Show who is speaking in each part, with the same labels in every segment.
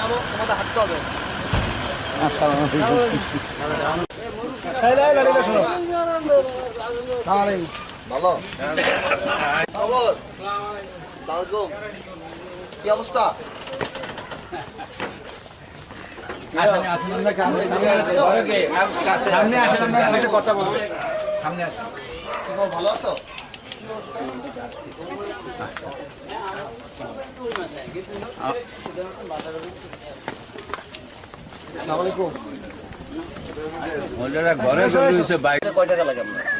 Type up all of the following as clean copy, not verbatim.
Speaker 1: নামো, তোমাদের হাঁটতে হবে। ভালো খবর? কি অবস্থা? ভালো আছো?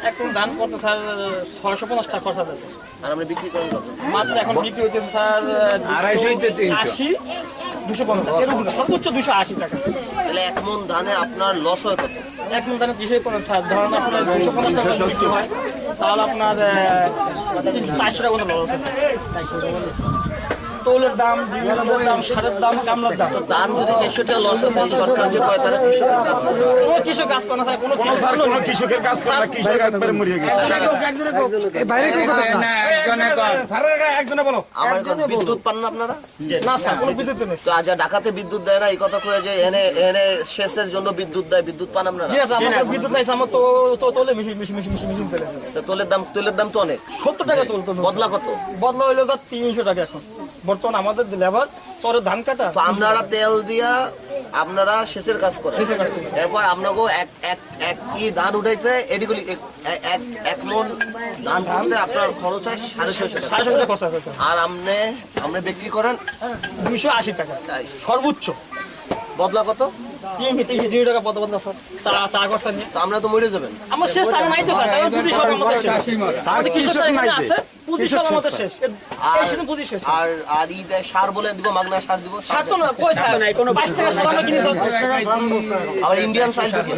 Speaker 2: এখন ধান করতে স্যার 650 টাকা খরচ আছে
Speaker 1: আর আমরা বিক্রি করেন কত?
Speaker 2: মাত্র এখন বিক্রি হইতেছে স্যার 280 250 এরকম সর্বোচ্চ 280 টাকা।
Speaker 1: তাহলে এক মন ধানে আপনার লস হয় কত?
Speaker 2: এক মন ধানে কিসের কোনো স্যার ধরেন আপনার 250 টাকা বিক্রি হয় তাহলে আপনার 400 টাকা মতো লস আছে। তৌলের দাম, জীবনের দাম, সারের দাম, কামলার দাম।
Speaker 1: ধান যদি 400 টাকা লস হয় সরকার যে কয় তারা কৃষকের কাজ করে?
Speaker 2: কোনো কৃষক কাজ করে না স্যার, কোনো
Speaker 3: কৃষকের কাজ করে না, কৃষক একবারে মরিয়ে গেছে। একজনে বলো
Speaker 1: আমার বিদ্যুৎ পান না আপনারা?
Speaker 2: না স্যার, কোনো বিদ্যুৎ নেই।
Speaker 1: তো আজ ঢাকাতে বিদ্যুৎ দেয় না এই কথা কয়ে যে এনে এনে সেচের জন্য বিদ্যুৎ দেয়, বিদ্যুৎ পান আপনারা?
Speaker 2: জি স্যার, আমার বিদ্যুৎ নাই স্যার, আমার তো তোলে মেশিন চলে।
Speaker 1: তো তেলের দাম তো অনেক।
Speaker 2: 70 টাকা তোল।
Speaker 1: বদলা কত?
Speaker 2: বদলা হইলো স্যার 300 টাকা এখন বর্তমান আমাদের লেবার পরে ধান কাটা।
Speaker 1: তো আপনারা তেল দিয়া আপনারা সেচের কাজ করেন,
Speaker 2: সেচের কাজ করি।
Speaker 1: এরপর আপনাকেও এক কি ধান উঠাইতে এদিগুলি এক মন ধান উঠাতে আপনার খরচ হয় 650 টাকা।
Speaker 2: 650 টাকা খরচ আছে স্যার।
Speaker 1: আর আপনি বিক্রি করেন
Speaker 2: 280 টাকা সর্বোচ্চ।
Speaker 1: বদলা কত?
Speaker 2: 300 টাকা বদলা স্যার, চা খরচা নিয়ে।
Speaker 1: তো আমরা তো মরে যাবেন।
Speaker 2: আমার শেষ টাকা নাই তো স্যার, কারণ পুঁজি সব আমাদের শেষ। আমাদের কৃষক স্যার এখানে আছে, পুঁজি সব আমাদের শেষ। এই শুধু পুঁজি শেষ।
Speaker 1: আর ই দেয় সার বলে দিব, মাগনা সার দিব।
Speaker 2: সার তো না, কই স্যার নাই, কোনো 22 টাকা সার আমরা কিনি স্যার।
Speaker 1: আর ইন্ডিয়ান চাল ঢুকে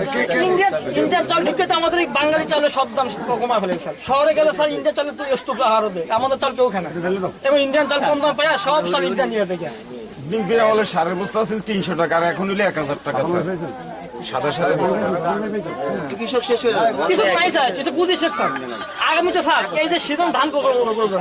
Speaker 2: ইন্ডিয়ান চাল ঢুকে তো আমাদের এই বাঙালি চালের সব দাম কমা ফেলে স্যার। শহরে গেলে স্যার ইন্ডিয়ান চালের তো স্তূপ আহারও দেয়, আমাদের চাল কেউ খায় না। এবং ইন্ডিয়ান চাল কম দাম পায়, সব চাল ইন্ডিয়ান নিয়ে দেখে।
Speaker 3: দিন হলে সারের বস্তা আছে 300 টাকা, আর এখন হলে 1000 টাকা। সাদা সারের বস্তা
Speaker 1: কৃষক শেষ হয়ে যাবে।
Speaker 2: কিছু নাই স্যার, কিছু পুঁজি শেষ স্যার। আগামীতে স্যার এই যে সিজন ধান করবো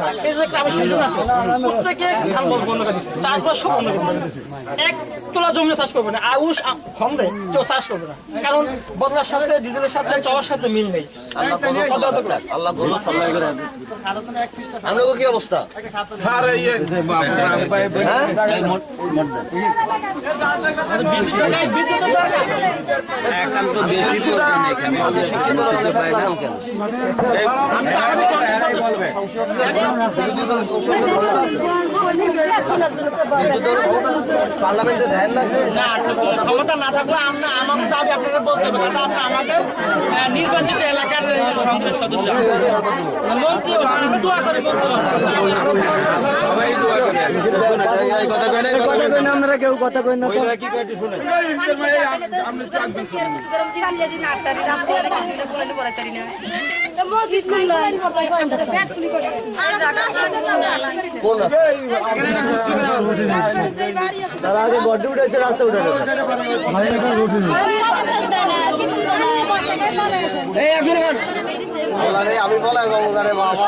Speaker 2: না, এই যে গ্রামের সিজন আসে প্রত্যেকে ধান বন্ধ করে দিচ্ছে, চাষবাস সব বন্ধ করে দিচ্ছে। এক তোলা জমি চাষ করবে না, আউশ খন্দে কেউ চাষ করবে না, কারণ বদলার সাথে ডিজেলের সাথে চাওয়ার সাথে মিল নেই।
Speaker 1: আল্লাহ গরু সাল্লাই করে। আপনাদের কি অবস্থা?
Speaker 3: স্যার
Speaker 1: পার্লামেন্টে ধ্যান
Speaker 4: না ক্ষমতা না থাকলে আমাদের দাবি আপনারা বলতে হবে, কারণ আপনি আমাদের নির্বাচিত এলাকার সংসদ সদস্য মন্ত্রী দোয়া করে
Speaker 5: আমরা কেউ কথা কই না।
Speaker 1: তারা আগে বডি উঠেছে, রাস্তা উঠে আমি বলে বাবা